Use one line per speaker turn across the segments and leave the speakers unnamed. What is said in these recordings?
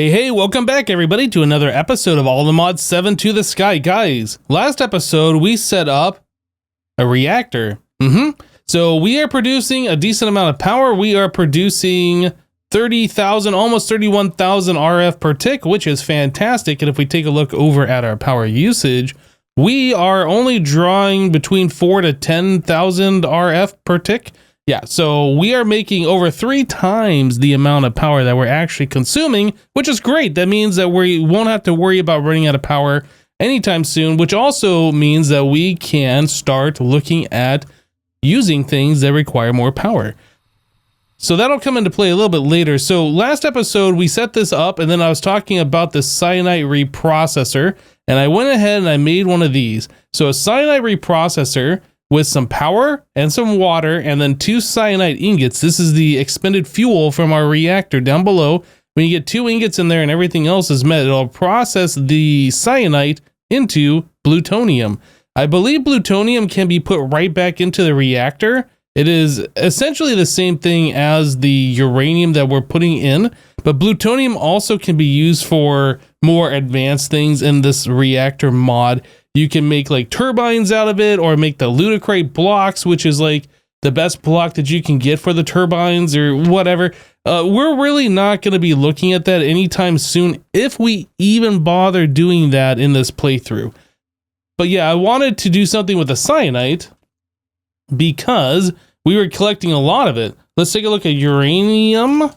Hey, welcome back everybody to another episode of All the Mods 7 to the Sky. Guys, last episode we set up a reactor. So we are producing a decent amount of power. We are producing 30,000, almost 31,000 RF per tick, which is fantastic. And if we take a look over at our power usage, we are only drawing between 4,000 to 10,000 RF per tick. Yeah, so we are making over 3 times the amount of power that we're actually consuming, which is great. That means that we won't have to worry about running out of power anytime soon, which also means that we can start looking at using things that require more power. So that'll come into play a little bit later. So last episode, we set this up, and then I was talking about the cyanide reprocessor, and I went ahead and I made one of these. So a cyanide reprocessor with some power and some water and then 2 cyanide ingots. This is the expended fuel from our reactor down below. When you get 2 ingots in there and everything else is met, it'll process the cyanide into plutonium. I believe plutonium can be put right back into the reactor. It is essentially the same thing as the uranium that we're putting in, but plutonium also can be used for more advanced things in this reactor mod. You can make like turbines out of it, or make the ludicrate blocks, which is like the best block that you can get for the turbines or whatever. We're really not going to be looking at that anytime soon, if we even bother doing that in this playthrough. But yeah, I wanted to do something with the cyanide because we were collecting a lot of it. Let's take a look at uranium,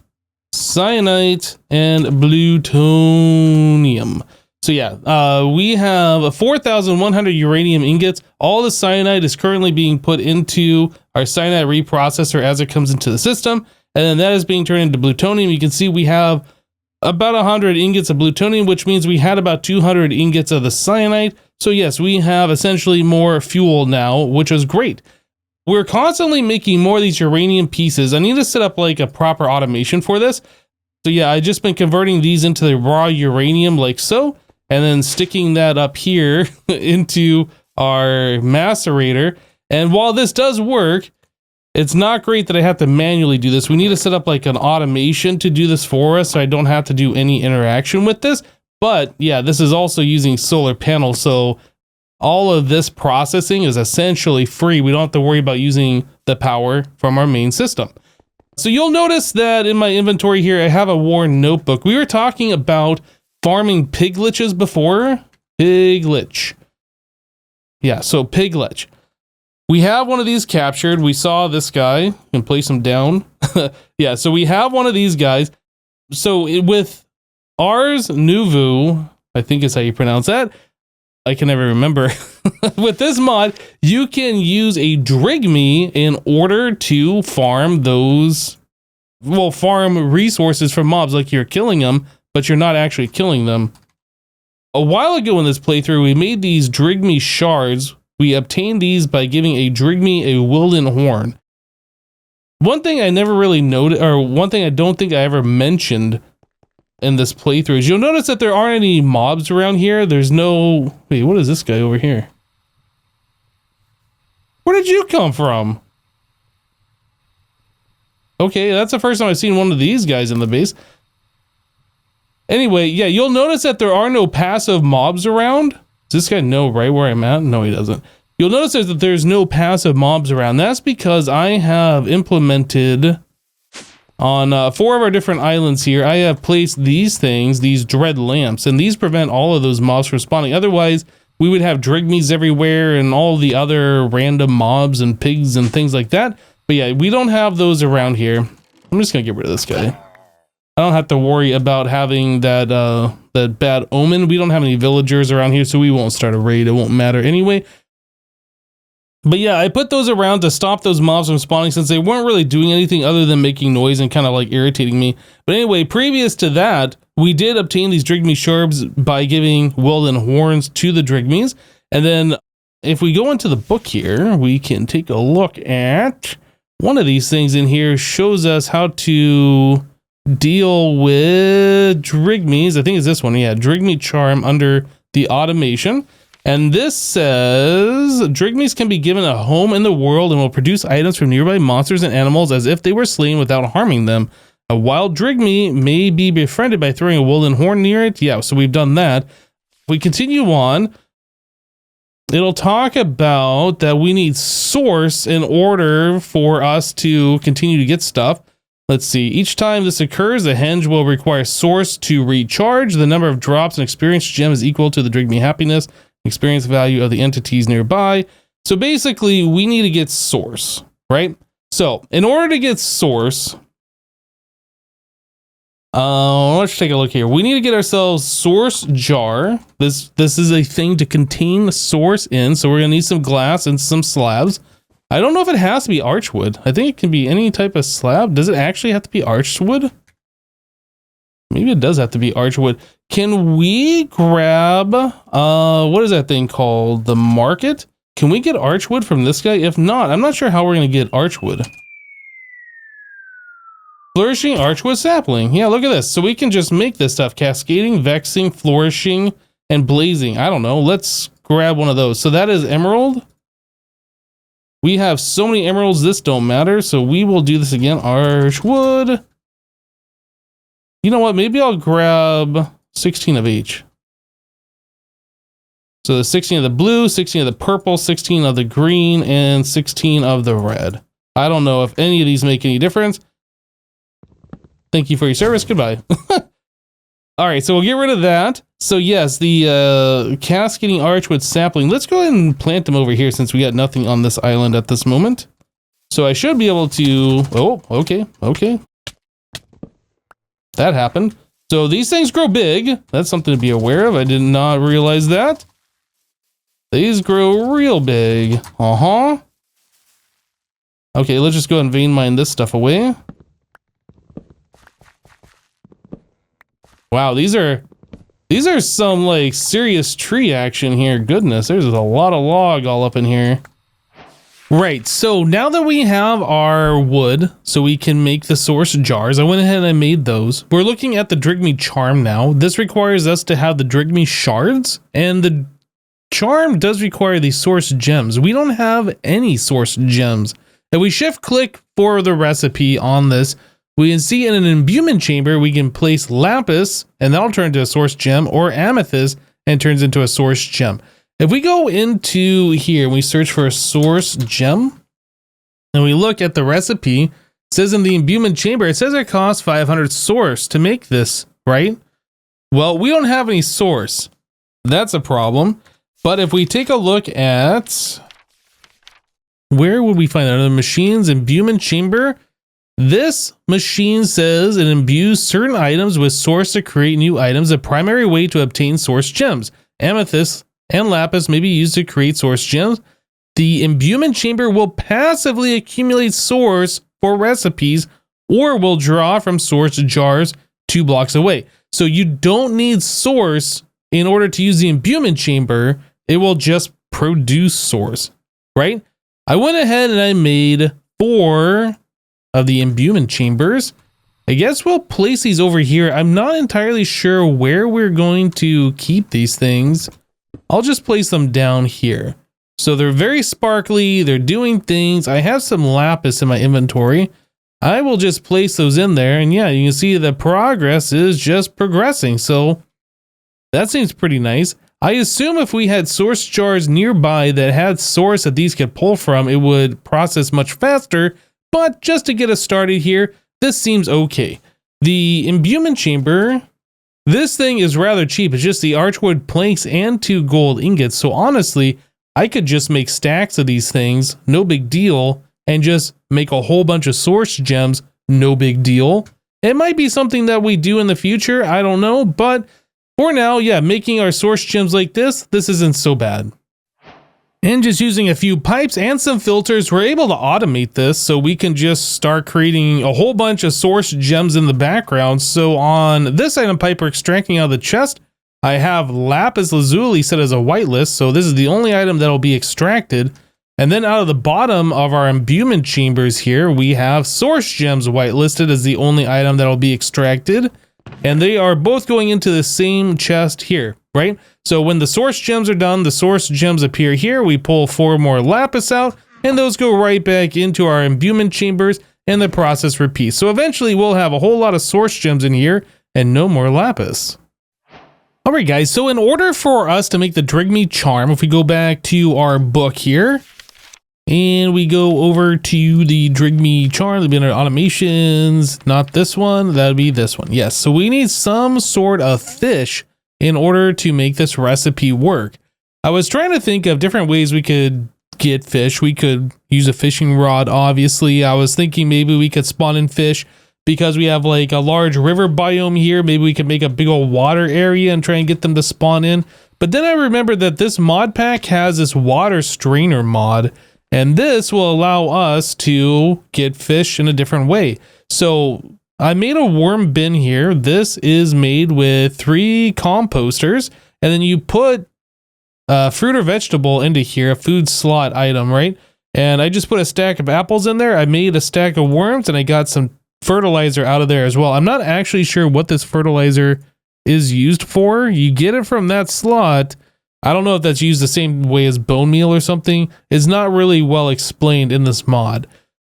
cyanide, and plutonium. So yeah, we have 4,100 uranium ingots. All the cyanide is currently being put into our cyanide reprocessor as it comes into the system, and then that is being turned into plutonium. You can see we have about 100 ingots of plutonium, which means we had about 200 ingots of the cyanide. So yes, we have essentially more fuel now, which is great. We're constantly making more of these uranium pieces. I need to set up like a proper automation for this. So yeah, I've just been converting these into the raw uranium like so, and then sticking that up here into our macerator. And while this does work, it's not great that I have to manually do this. We need to set up like an automation to do this for us, so I don't have to do any interaction with this. But yeah, this is also using solar panels, so all of this processing is essentially free. We don't have to worry about using the power from our main system. So you'll notice that in my inventory here, I have a worn notebook. We were talking about farming pigliches before. Piglich. Yeah, so piglich. We have one of these captured. We saw this guy and place him down. Yeah, so we have one of these guys. So with Ars Nouveau, I think is how you pronounce that. I can never remember. With this mod, you can use a drygmy in order to farm those, well, farm resources from mobs, like you're killing them, but you're not actually killing them. A while ago in this playthrough, we made these drygmy shards. We obtained these by giving a drygmy a wilden horn. One thing I never really noted, or one thing I don't think I ever mentioned in this playthrough, is you'll notice that there aren't any mobs around here. There's no... Wait, what is this guy over here? Where did you come from? Okay, that's the first time I've seen one of these guys in the base. Anyway, yeah, you'll notice that there are no passive mobs around. Does this guy know right where I'm at? No, he doesn't. You'll notice that there's no passive mobs around. That's because I have implemented on 4 of our different islands here, I have placed these things, these dread lamps, and these prevent all of those mobs from spawning. Otherwise, we would have drygmys everywhere and all the other random mobs and pigs and things like that. But yeah, we don't have those around here. I'm just gonna get rid of this guy. I don't have to worry about having that that bad omen. We don't have any villagers around here, so we won't start a raid. It won't matter anyway. But yeah, I put those around to stop those mobs from spawning, since they weren't really doing anything other than making noise and kind of like irritating me. But anyway, previous to that, we did obtain these drygmy shards by giving wilden horns to the drygmys. And then if we go into the book here, we can take a look at one of these things in here. Shows us how to deal with drygmys. I think it's this one. Yeah, drygmy charm under the automation. And this says, drygmys can be given a home in the world and will produce items from nearby monsters and animals as if they were slain without harming them. A wild drygmy may be befriended by throwing a wooden horn near it. Yeah, so we've done that. If we continue on, it'll talk about that we need source in order for us to continue to get stuff. Let's see. Each time this occurs, the henge will require source to recharge. The number of drops and experience gem is equal to the drygmy happiness, experience value of the entities nearby. So basically, we need to get source, right? So in order to get source, let's take a look here. We need to get ourselves source jar. This is a thing to contain the source in. So we're gonna need some glass and some slabs. I don't know if it has to be archwood. I think it can be any type of slab. Does it actually have to be archwood? Maybe it does have to be archwood. Can we grab, what is that thing called? The market? Can we get archwood from this guy? If not, I'm not sure how we're gonna get archwood. Flourishing archwood sapling. Yeah, look at this. So we can just make this stuff. Cascading, vexing, flourishing, and blazing. I don't know. Let's grab one of those. So that is emerald. We have so many emeralds, this don't matter. So we will do this again. Archwood. You know what? Maybe I'll grab 16 of each. So the 16 of the blue, 16 of the purple, 16 of the green, and 16 of the red. I don't know if any of these make any difference. Thank you for your service. Goodbye. All right, so we'll get rid of that. So yes, the cascading archwood sapling. Let's go ahead and plant them over here since we got nothing on this island at this moment. So I should be able to... Oh, okay. That happened. So these things grow big. That's something to be aware of. I did not realize that. These grow real big. Okay, let's just go ahead and vein mine this stuff away. Wow, these are some like serious tree action here. Goodness, there's a lot of log all up in here. Right, so now that we have our wood, so we can make the source jars, I went ahead and I made those. We're looking at the drygmy charm now. This requires us to have the drygmy shards, and the charm does require the source gems. We don't have any source gems. If we shift click for the recipe on this, we can see in an imbuement chamber, we can place lapis and that'll turn into a source gem, or amethyst and turns into a source gem. If we go into here and we search for a source gem and we look at the recipe, it says in the imbuement chamber, it says it costs 500 source to make this, right? Well, we don't have any source. That's a problem. But if we take a look at, where would we find that? Other machines, imbuement chamber. This machine says it imbues certain items with source to create new items. A primary way to obtain source gems. Amethyst and lapis may be used to create source gems. The imbuement chamber will passively accumulate source for recipes or will draw from source jars 2 blocks away. So you don't need source in order to use the imbuement chamber. It will just produce source, right? I went ahead and I made 4 of the imbuement chambers. I guess we'll place these over here. I'm not entirely sure where we're going to keep these things. I'll just place them down here. So they're very sparkly. They're doing things. I have some lapis in my inventory. I will just place those in there. And yeah, you can see the progress is just progressing. So that seems pretty nice. I assume if we had source jars nearby that had source that these could pull from, it would process much faster. But just to get us started here, this seems okay. The imbuement chamber, this thing is rather cheap. It's just the archwood planks and 2 gold ingots. So honestly, I could just make stacks of these things, no big deal, and just make a whole bunch of source gems, no big deal. It might be something that we do in the future, I don't know, but for now, yeah, making our source gems like this isn't so bad. And just using a few pipes and some filters, we're able to automate this so we can just start creating a whole bunch of source gems in the background. So on this item pipe we're extracting out of the chest, I have lapis lazuli set as a whitelist. So this is the only item that will be extracted. And then out of the bottom of our imbuement chambers here, we have source gems whitelisted as the only item that will be extracted. And they are both going into the same chest here, right? So when the source gems are done, the source gems appear here. We pull 4 more lapis out, and those go right back into our imbuement chambers. and the process repeats. So eventually we'll have a whole lot of source gems in here and no more lapis. All right, guys, so in order for us to make the Dreadme charm, if we go back to our book here, and we go over to the Dreadme charm, there'll be under automations, not this one, that'll be this one. Yes, so we need some sort of fish in order to make this recipe work. I was trying to think of different ways we could get fish. We could use a fishing rod, obviously. I was thinking maybe we could spawn in fish because we have like a large river biome here. Maybe we could make a big old water area and try and get them to spawn in. But then I remembered that this mod pack has this water strainer mod, and this will allow us to get fish in a different way. So I made a worm bin here. This is made with 3 composters, and then you put fruit or vegetable into here, a food slot item, right? And I just put a stack of apples in there. I made a stack of worms, and I got some fertilizer out of there as well. I'm not actually sure what this fertilizer is used for. You get it from that slot. I don't know if that's used the same way as bone meal or something. It's not really well explained in this mod.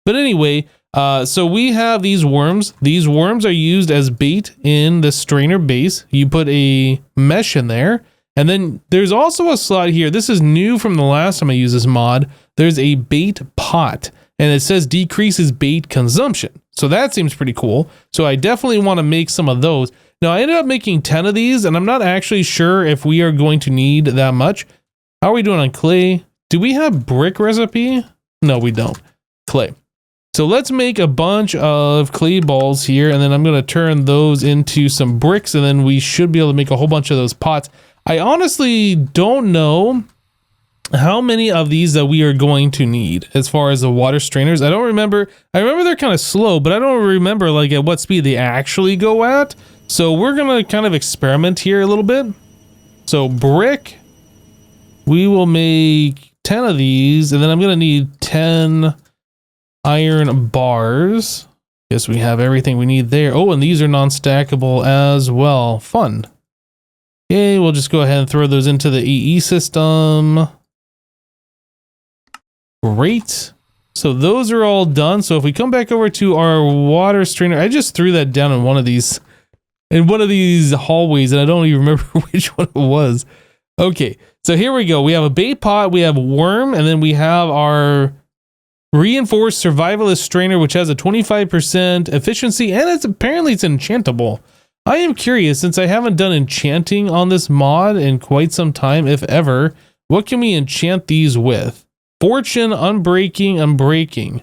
But anyway, so we have these worms. These worms are used as bait in the strainer base. You put a mesh in there. And then there's also a slot here. This is new from the last time I used this mod. There's a bait pot, and it says decreases bait consumption. So that seems pretty cool. So I definitely want to make some of those. Now I ended up making 10 of these, and I'm not actually sure if we are going to need that much. How are we doing on clay? Do we have brick recipe? No, we don't. Clay. So let's make a bunch of clay balls here, and then I'm going to turn those into some bricks, and then we should be able to make a whole bunch of those pots. I honestly don't know how many of these that we are going to need as far as the water strainers. I don't remember. I remember they're kind of slow, but I don't remember like at what speed they actually go at. So we're going to kind of experiment here a little bit. So brick, we will make 10 of these, and then I'm going to need 10 iron bars. Guess we have everything we need there. Oh, and these are non-stackable as well. Fun. Okay, we'll just go ahead and throw those into the EE system. Great. So those are all done. So if we come back over to our water strainer, I just threw that down in one of these hallways, and I don't even remember which one it was. Okay, so here we go. We have a bait pot, we have a worm, and then we have our reinforced survivalist strainer, which has a 25% efficiency, and it's enchantable. I am curious, since I haven't done enchanting on this mod in quite some time, if ever, what can we enchant these with? Fortune, unbreaking.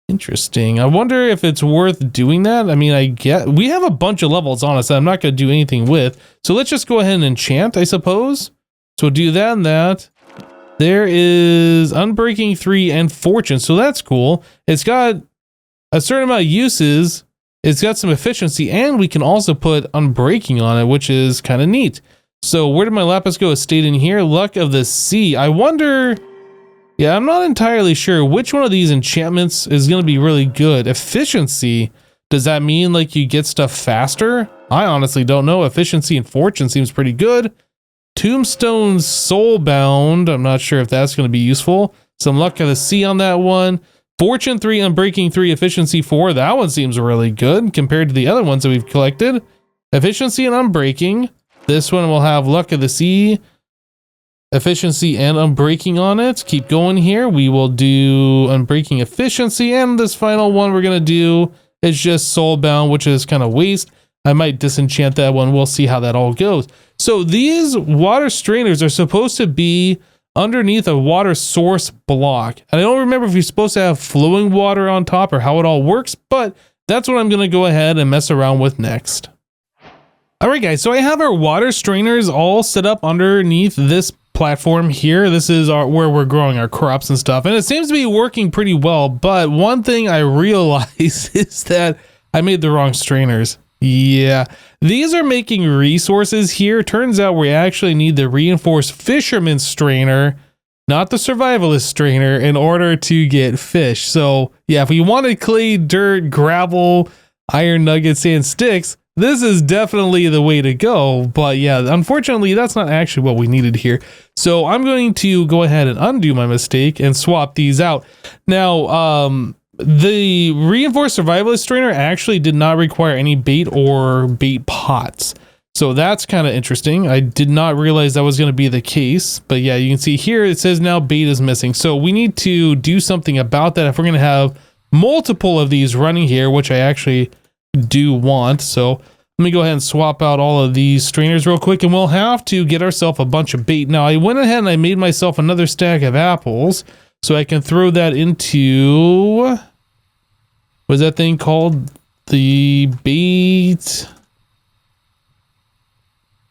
Interesting. I wonder if it's worth doing that. I mean, we have a bunch of levels on us that I'm not going to do anything with. So let's just go ahead and enchant, I suppose. So we'll do that and that. There is Unbreaking 3 and Fortune. So that's cool. It's got a certain amount of uses. It's got some efficiency, and we can also put Unbreaking on it, which is kind of neat. So where did my lapis go? It stayed in here. Luck of the Sea. I wonder... Yeah, I'm not entirely sure which one of these enchantments is going to be really good. Efficiency, does that mean like you get stuff faster? I honestly don't know. Efficiency and Fortune seems pretty good. Tombstone Soulbound, I'm not sure if that's going to be useful. Some Luck of the Sea on that one. Fortune 3, Unbreaking 3, Efficiency 4. That one seems really good compared to the other ones that we've collected. Efficiency and Unbreaking. This one will have Luck of the Sea, Efficiency and Unbreaking on it. Keep going here. We will do Unbreaking Efficiency, and this final one we're going to do is just Soulbound, which is kind of waste. I might disenchant that one. We'll see how that all goes. So these water strainers are supposed to be underneath a water source block. And I don't remember if you're supposed to have flowing water on top or how it all works, but that's what I'm going to go ahead and mess around with next. All right, guys, so I have our water strainers all set up underneath this platform here. This is where we're growing our crops and stuff, and it seems to be working pretty well. But one thing I realize is that I made the wrong strainers. Yeah, these are making resources here. Turns out we actually need the reinforced fisherman strainer, not the survivalist strainer, in order to get fish. So yeah, if we wanted clay, dirt, gravel, iron nuggets, and sticks, this is definitely the way to go. But yeah, unfortunately, that's not actually what we needed here. So I'm going to go ahead and undo my mistake and swap these out. Now, The reinforced survivalist strainer actually did not require any bait or bait pots. So that's kind of interesting. I did not realize that was going to be the case. But yeah, you can see here it says now bait is missing. So we need to do something about that if we're going to have multiple of these running here, which I actually do want. So let me go ahead and swap out all of these strainers real quick, and we'll have to get ourselves a bunch of bait. Now I went ahead and I made myself another stack of apples so I can throw that into, what's that thing called? The bait.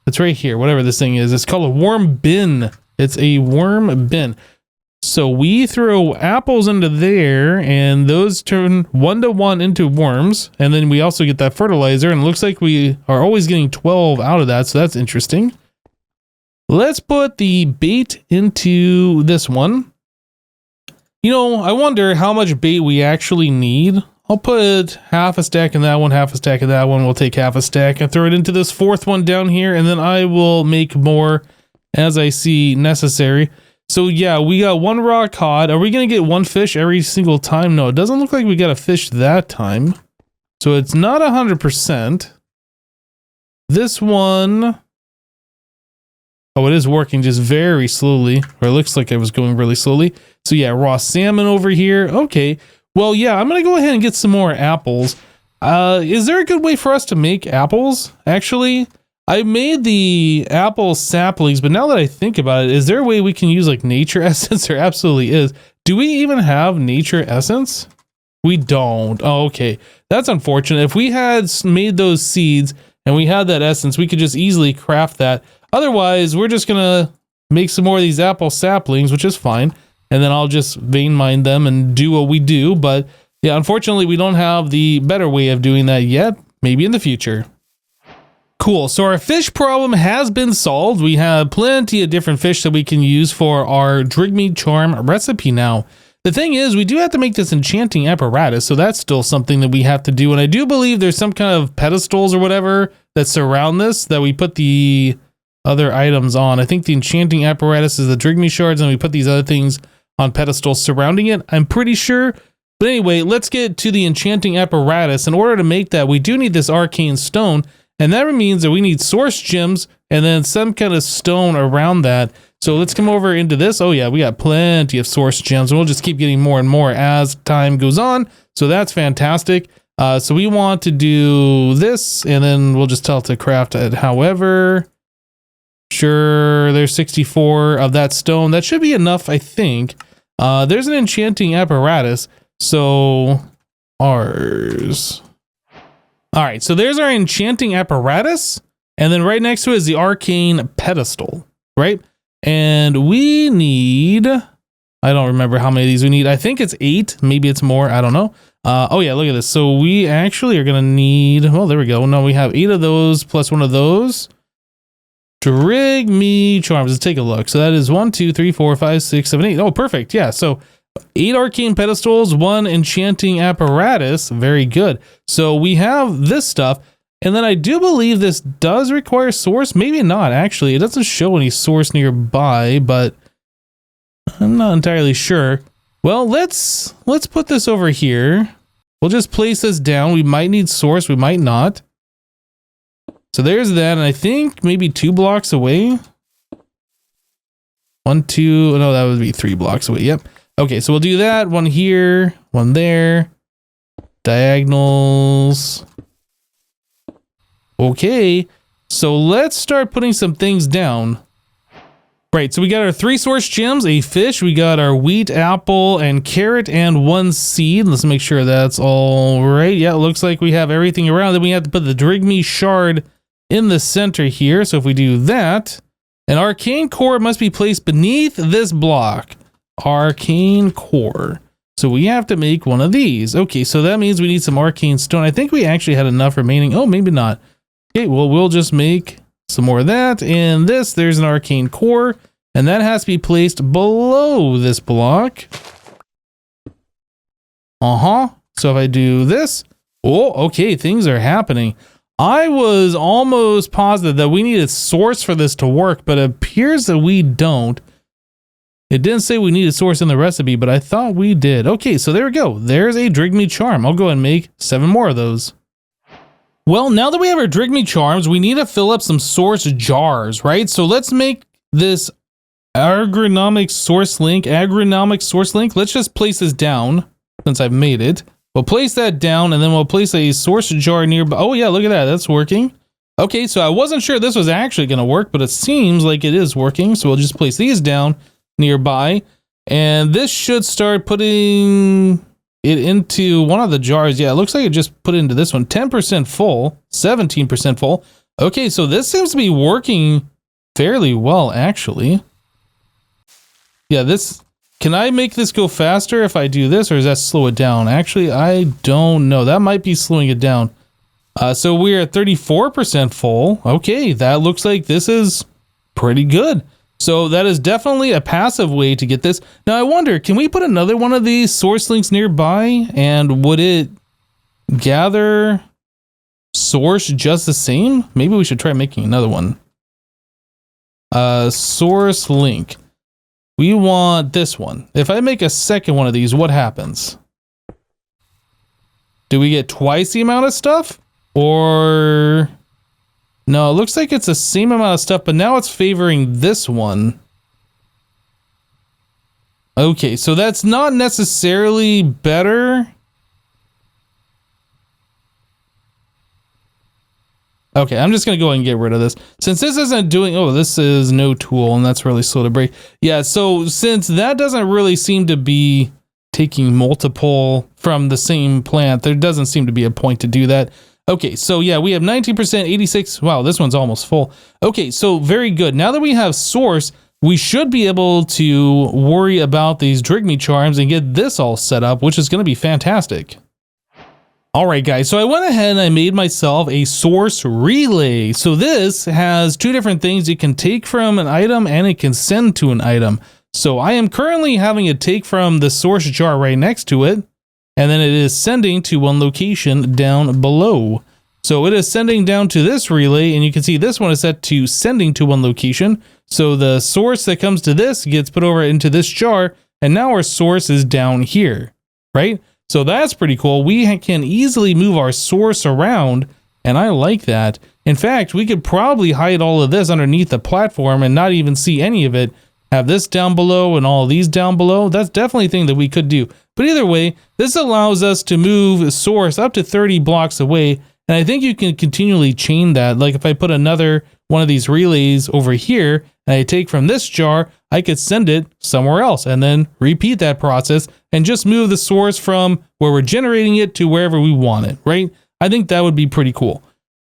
It's right here, whatever this thing is. It's called a worm bin. It's a worm bin. So we throw apples into there, and those turn 1-to-1 into worms. And then we also get that fertilizer, and it looks like we are always getting 12 out of that. So that's interesting. Let's put the bait into this one. You know, I wonder how much bait we actually need. I'll put half a stack in that one, half a stack in that one. We'll take half a stack and throw it into this fourth one down here, and then I will make more as I see necessary. So yeah, we got one raw cod. Are we going to get one fish every single time? No, it doesn't look like we got a fish that time. So it's not 100%. This one, oh, it is working just very slowly, or it looks like it was going really slowly. So yeah, raw salmon over here. Okay. Well, yeah, I'm going to go ahead and get some more apples. Is there a good way for us to make apples? Actually, I made the apple saplings, but now that I think about it, is there a way we can use like nature essence? There absolutely is. Do we even have nature essence? We don't. Oh, okay. That's unfortunate. If we had made those seeds and we had that essence, we could just easily craft that. Otherwise, we're just going to make some more of these apple saplings, which is fine. And then I'll just vein mine them and do what we do. But yeah, unfortunately, we don't have the better way of doing that yet. Maybe in the future. Cool. So our fish problem has been solved. We have plenty of different fish that we can use for our Dreadme charm recipe now. The thing is, we do have to make this enchanting apparatus. So that's still something that we have to do. And I do believe there's some kind of pedestals or whatever that surround this that we put the other items on. I think the enchanting apparatus is the Dreadme shards, and we put these other things on pedestals surrounding it, I'm pretty sure. But anyway, let's get to the enchanting apparatus. In order to make that, we do need this arcane stone, and that means that we need source gems and then some kind of stone around that. So let's come over into this. Oh yeah, we got plenty of source gems, and we'll just keep getting more and more as time goes on. So that's fantastic. So we want to do this, and then we'll just tell it to craft it. However, sure, there's 64 of that stone. That should be enough, I think. There's an enchanting apparatus. So ours. All right, so there's our enchanting apparatus. And then right next to it is the arcane pedestal, right? And we need, I don't remember how many of these we need. I think it's 8. Maybe it's more. I don't know. Oh yeah, look at this. So we actually are going to need, well, there we go. No, we have 8 of those plus one of those. Dreadme charms. Let's take a look. So that is 1, 2, 3, 4, 5, 6, 7, 8. Oh, perfect. Yeah. So 8 arcane pedestals, 1 enchanting apparatus. Very good. So we have this stuff. And then I do believe this does require source. Maybe not, actually. It doesn't show any source nearby, but I'm not entirely sure. Well, let's put this over here. We'll just place this down. We might need source. We might not. So there's that, and I think maybe 2 blocks away. 1, 2, no, that would be 3 blocks away. Yep. Okay, so we'll do that. 1 here, 1 there. Diagonals. Okay, so let's start putting some things down. Right, so we got our 3 source gems, a fish, we got our wheat, apple, and carrot, and 1 seed. Let's make sure that's all right. Yeah, it looks like we have everything around. Then we have to put the Dreadme shard in the center here. So if we do that, an arcane core must be placed beneath this block. Arcane core. So we have to make one of these. Okay, so that means we need some arcane stone. I think we actually had enough remaining. Oh, maybe not. Okay, well, we'll just make some more of that. And this, there's an arcane core, and that has to be placed below this block. So if I do this, oh, okay, things are happening. I was almost positive that we needed source for this to work, but it appears that we don't. It didn't say we needed source in the recipe, but I thought we did. Okay, so there we go. There's a drygmy charm. I'll go ahead and make 7 more of those. Well, now that we have our drygmy charms, we need to fill up some source jars, right? So let's make this agronomic source link. Let's just place this down since I've made it. We'll place that down and then we'll place a source jar nearby. Oh yeah, look at that. That's working. Okay, so I wasn't sure this was actually going to work, but it seems like it is working. So we'll just place these down nearby. And this should start putting it into one of the jars. Yeah, it looks like it just put it into this one. 10% full, 17% full. Okay, so this seems to be working fairly well, actually. Yeah, this... Can I make this go faster if I do this, or does that slow it down? Actually, I don't know. That might be slowing it down. So we're at 34% full. Okay, that looks like this is pretty good. So that is definitely a passive way to get this. Now I wonder, can we put another one of these source links nearby, and would it gather source just the same? Maybe we should try making another one. Source link. We want this one. If I make a second one of these, what happens? Do we get twice the amount of stuff? Or... No, it looks like it's the same amount of stuff, but now it's favoring this one. Okay, so that's not necessarily better. Okay, I'm just going to go ahead and get rid of this. Since this isn't doing... Oh, this is no tool, and that's really slow to break. Yeah, so since that doesn't really seem to be taking multiple from the same plant, there doesn't seem to be a point to do that. Okay, so yeah, we have 19%, 86. Wow, this one's almost full. Okay, so very good. Now that we have source, we should be able to worry about these drygmy charms and get this all set up, which is going to be fantastic. All right, guys, so I went ahead and I made myself a source relay. So this has 2 different things. It can take from an item and it can send to an item. So I am currently having it take from the source jar right next to it, and then it is sending to one location down below. So it is sending down to this relay, and you can see this one is set to sending to one location. So the source that comes to this gets put over into this jar, and now our source is down here, right? So that's pretty cool. We can easily move our source around, and I like that. In fact, we could probably hide all of this underneath the platform and not even see any of it. Have this down below and all these down below. That's definitely a thing that we could do. But either way, this allows us to move source up to 30 blocks away, and I think you can continually chain that. Like if I put another one of these relays over here, and I take from this jar, I could send it somewhere else and then repeat that process and just move the source from where we're generating it to wherever we want it, right? I think that would be pretty cool.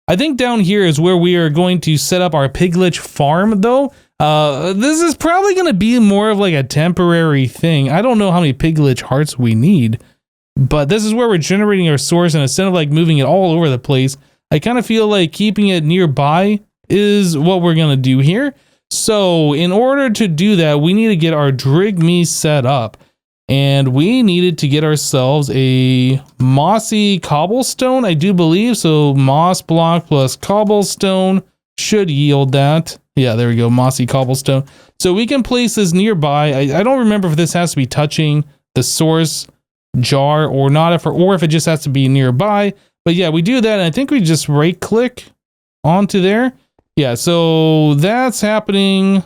I think down here is where we are going to set up our Piglich farm though. This is probably going to be more of like a temporary thing. I don't know how many Piglich hearts we need, but this is where we're generating our source, and instead of like moving it all over the place, I kind of feel like keeping it nearby is what we're going to do here. So in order to do that, we need to get our drygmy set up, and we needed to get ourselves a mossy cobblestone, I do believe. So moss block plus cobblestone should yield that. Yeah, there we go, mossy cobblestone. So we can place this nearby. I don't remember if this has to be touching the source jar or not, or if it just has to be nearby. But yeah, we do that, and I think we just right click onto there. Yeah, so that's happening.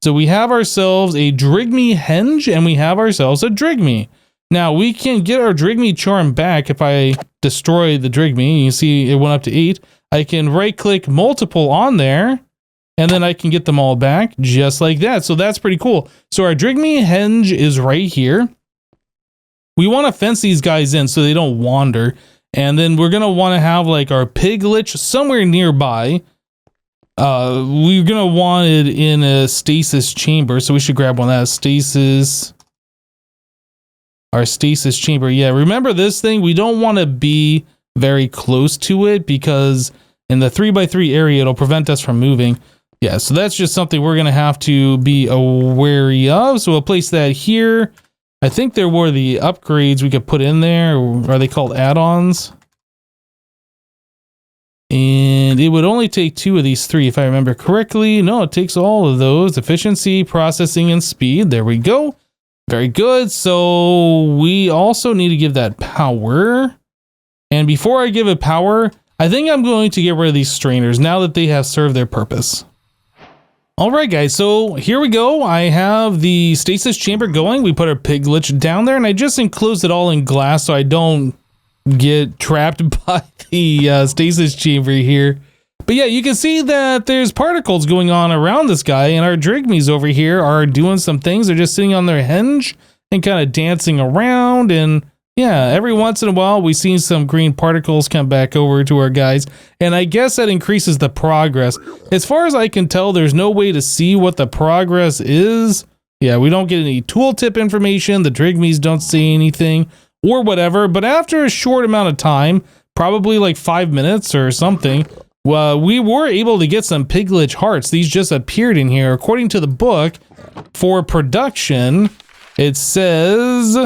So we have ourselves a drygmy henge, and we have ourselves a drygmy. Now we can get our drygmy charm back if I destroy the drygmy. You see it went up to 8. I can right click multiple on there, and then I can get them all back just like that. So that's pretty cool. So our drygmy henge is right here. We want to fence these guys in so they don't wander. And then we're going to want to have like our piglich somewhere nearby. We're going to want it in a stasis chamber. So we should grab one of that stasis. Our stasis chamber. Yeah, remember this thing? We don't want to be very close to it because in the 3x3 area, it'll prevent us from moving. Yeah, so that's just something we're going to have to be wary of. So we'll place that here. I think there were the upgrades we could put in there. Or are they called add-ons? And And it would only take 2 of these 3 if I remember correctly. No, it takes all of those. Efficiency, processing, and speed. There we go. Very good. So we also need to give that power. And before I give it power, I think I'm going to get rid of these strainers now that they have served their purpose. All right, guys, so here we go. I have the stasis chamber going. We put our Piglich down there, and I just enclosed it all in glass so I don't get trapped by the stasis chamber here. But yeah, you can see that there's particles going on around this guy, and our drygmys over here are doing some things. They're just sitting on their hinge and kind of dancing around, and yeah, every once in a while we see some green particles come back over to our guys, and I guess that increases the progress. As far as I can tell, there's no way to see what the progress is. Yeah, we don't get any tooltip information. The drygmys don't see anything or whatever, but after a short amount of time, probably like 5 minutes or something, we were able to get some Piglich hearts. These just appeared in here. According to the book, for production, it says,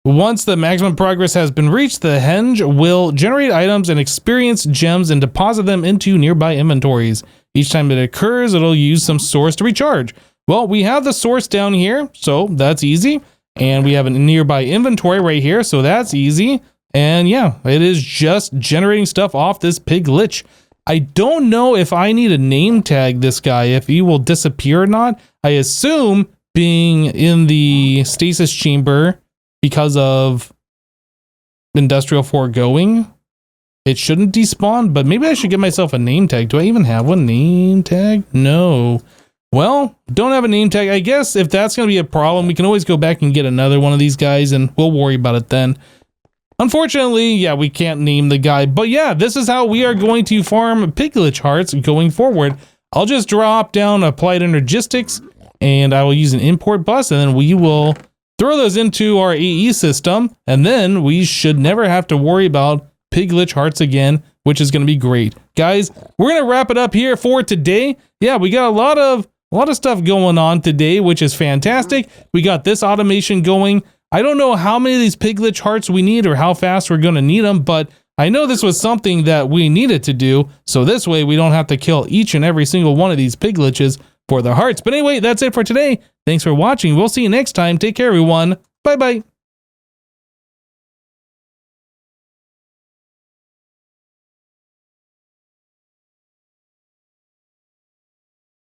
once the maximum progress has been reached, the henge will generate items and experience gems and deposit them into nearby inventories. Each time it occurs, it'll use some source to recharge. Well, we have the source down here, so that's easy. And we have a nearby inventory right here, so that's easy. And yeah, it is just generating stuff off this Piglich. I don't know if I need a name tag this guy, if he will disappear or not. I assume being in the stasis chamber because of industrial foregoing, it shouldn't despawn, but maybe I should give myself a name tag. Do I even have one name tag? No. Well, don't have a name tag. I guess if that's going to be a problem, we can always go back and get another one of these guys, and we'll worry about it then. Unfortunately, yeah, we can't name the guy, but yeah, this is how we are going to farm Piglich hearts going forward. I'll just drop down applied energistics, and I will use an import bus, and then we will throw those into our AE system, and then we should never have to worry about Piglich hearts again, which is going to be great. Guys, we're going to wrap it up here for today. Yeah, we got a lot of stuff going on today, which is fantastic. We got this automation going. I don't know how many of these Piglich hearts we need or how fast we're going to need them, but I know this was something that we needed to do, so this way we don't have to kill each and every single one of these Pigliches for the hearts. But anyway, that's it for today. Thanks for watching. We'll see you next time. Take care, everyone. Bye-bye.